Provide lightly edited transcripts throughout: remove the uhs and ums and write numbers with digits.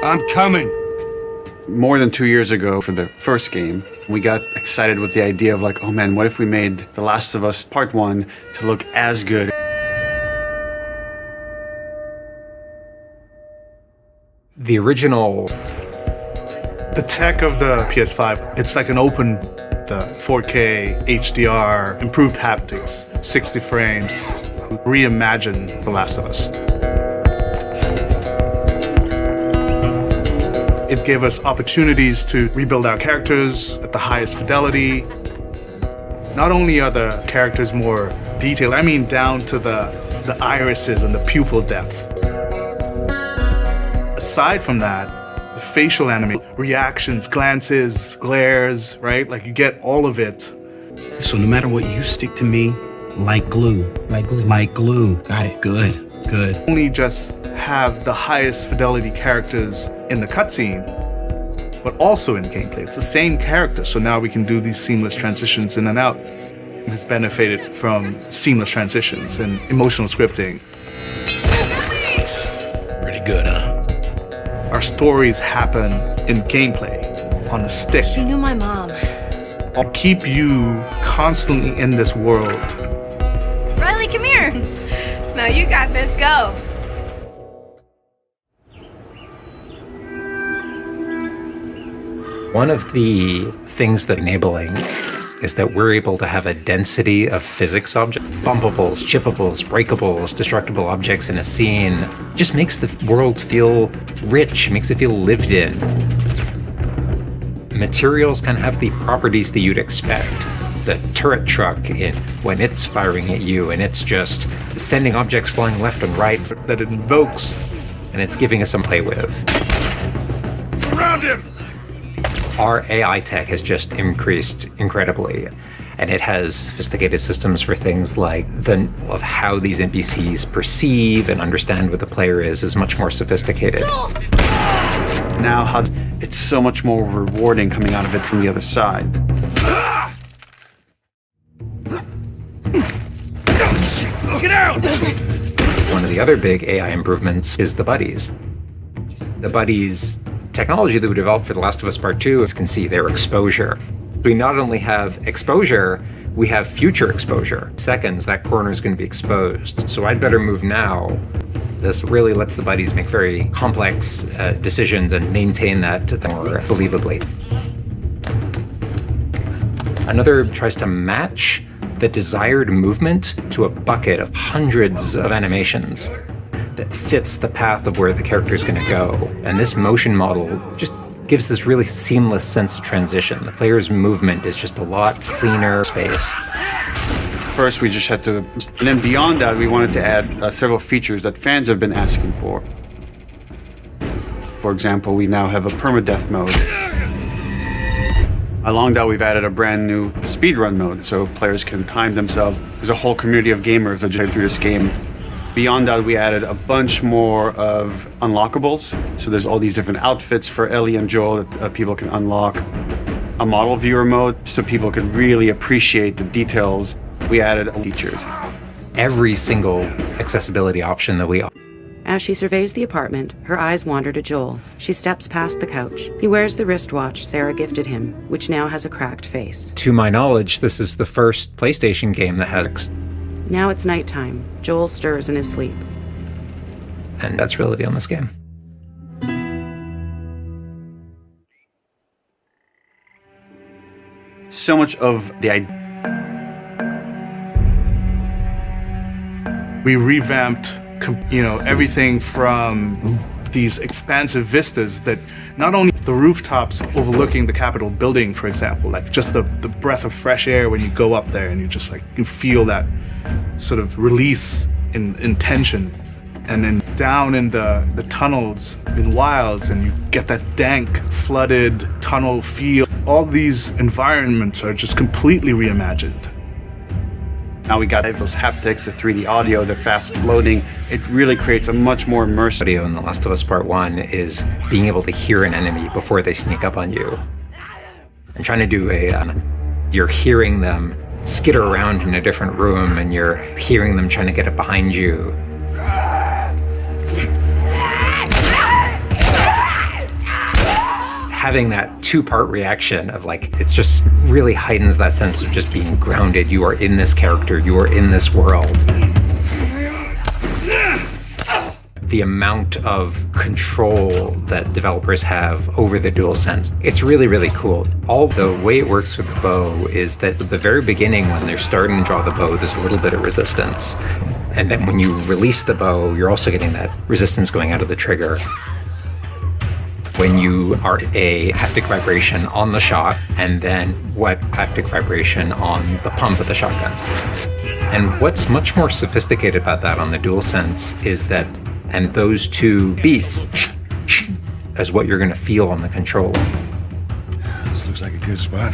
I'm coming. More than 2 years ago for the first game, we got excited with the idea of like, oh man, what if we made The Last of Us Part 1 to look as good? The original... The tech of the PS5, it's like an open, the 4K, HDR, improved haptics, 60 frames, reimagine The Last of Us. It gave us opportunities to rebuild our characters at the highest fidelity. Not only are the characters more detailed, I mean down to the irises and the pupil depth. Aside from that, the facial animation, reactions, glances, glares, right? Like you get all of it. So no matter what, you stick to me like glue. Like glue. Like glue. Got it. Good. Good. Only just have the highest fidelity characters in the cutscene, but also in gameplay. It's the same character, so now we can do these seamless transitions in and out. It has benefited from seamless transitions and emotional scripting. Pretty good, huh? Our stories happen in gameplay, on a stick. She knew my mom. I'll keep you constantly in this world. Riley, come here. Now you got this, go. One of the things that enabling is that we're able to have a density of physics objects, bumpables, chippables, breakables, destructible objects in a scene. Just makes the world feel rich, makes it feel lived in. Materials can have the properties that you'd expect. The turret truck, when it's firing at you and it's just sending objects flying left and right. That it invokes. And it's giving us some play with. Surround him! Our AI tech has just increased incredibly, and it has sophisticated systems for things like of how these NPCs perceive and understand what the player is much more sophisticated. Now how it's so much more rewarding coming out of it from the other side. Get out! One of the other big AI improvements is the buddies. The buddies technology that we developed for The Last of Us Part 2 can see their exposure. We not only have exposure, we have future exposure. Seconds, that corner is going to be exposed. So I'd better move now. This really lets the buddies make very complex decisions and maintain that more believably. Another tries to match the desired movement to a bucket of hundreds of animations that fits the path of where the character is going to go. And this motion model just gives this really seamless sense of transition. The player's movement is just a lot cleaner space. First, we just had to, and then beyond that, we wanted to add several features that fans have been asking for. For example, we now have a permadeath mode. Along that, we've added a brand new speedrun mode, so players can time themselves. There's a whole community of gamers that just through this game. Beyond that, we added a bunch more of unlockables. So there's all these different outfits for Ellie and Joel that people can unlock. A model viewer mode, so people can really appreciate the details. We added features. Every single accessibility option that we offer. As she surveys the apartment, her eyes wander to Joel. She steps past the couch. He wears the wristwatch Sarah gifted him, which now has a cracked face. To my knowledge, this is the first PlayStation game that has... Now it's nighttime. Joel stirs in his sleep. And that's reality on this game. So much of the idea. We revamped, everything from these expansive vistas that not only the rooftops overlooking the Capitol building, for example, like just the breath of fresh air when you go up there and you feel that sort of release in tension. And then down in the tunnels in Wilds, and you get that dank, flooded tunnel feel. All these environments are just completely reimagined. Now we got those haptics, the 3D audio, the fast loading. It really creates a much more immersive... Audio in The Last of Us Part 1 is being able to hear an enemy before they sneak up on you. And trying to do you're hearing them skitter around in a different room, and you're hearing them trying to get up behind you. having that two-part reaction of like, it just really heightens that sense of just being grounded. You are in this character, you are in this world. The amount of control that developers have over the DualSense, it's really, really cool. All the way it works with the bow is that at the very beginning, when they're starting to draw the bow, there's a little bit of resistance. And then when you release the bow, you're also getting that resistance going out of the trigger. When you are a haptic vibration on the shot, and then what haptic vibration on the pump of the shotgun. And what's much more sophisticated about that on the DualSense is that, and those two beats is what you're going to feel on the controller. This looks like a good spot.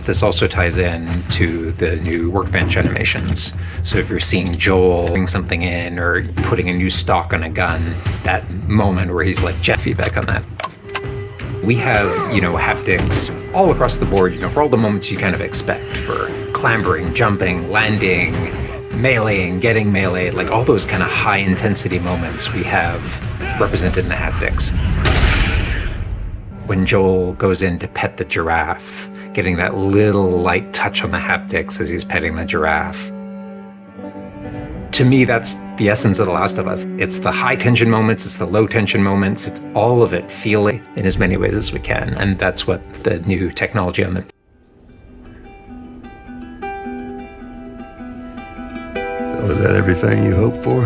This also ties in to the new workbench animations. So if you're seeing Joel putting something in or putting a new stock on a gun, that moment where he's like jet feedback on that. We have, haptics all across the board, for all the moments you kind of expect, for clambering, jumping, landing, meleeing, getting melee, like all those kind of high intensity moments we have represented in the haptics. When Joel goes in to pet the giraffe, getting that little light touch on the haptics as he's petting the giraffe. To me, that's the essence of The Last of Us. It's the high tension moments, it's the low tension moments, it's all of it feeling in as many ways as we can. And that's what the new technology on the Was that everything you hoped for?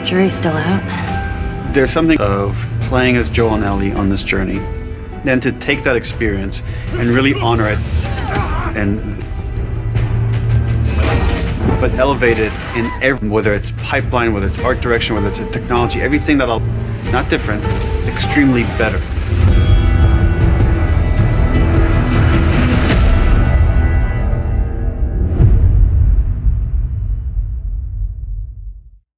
Jury's still out. There's something of playing as Joel and Ellie on this journey, then to take that experience and really honor it, but elevate it in every, whether it's pipeline, whether it's art direction, whether it's a technology, everything not different, extremely better.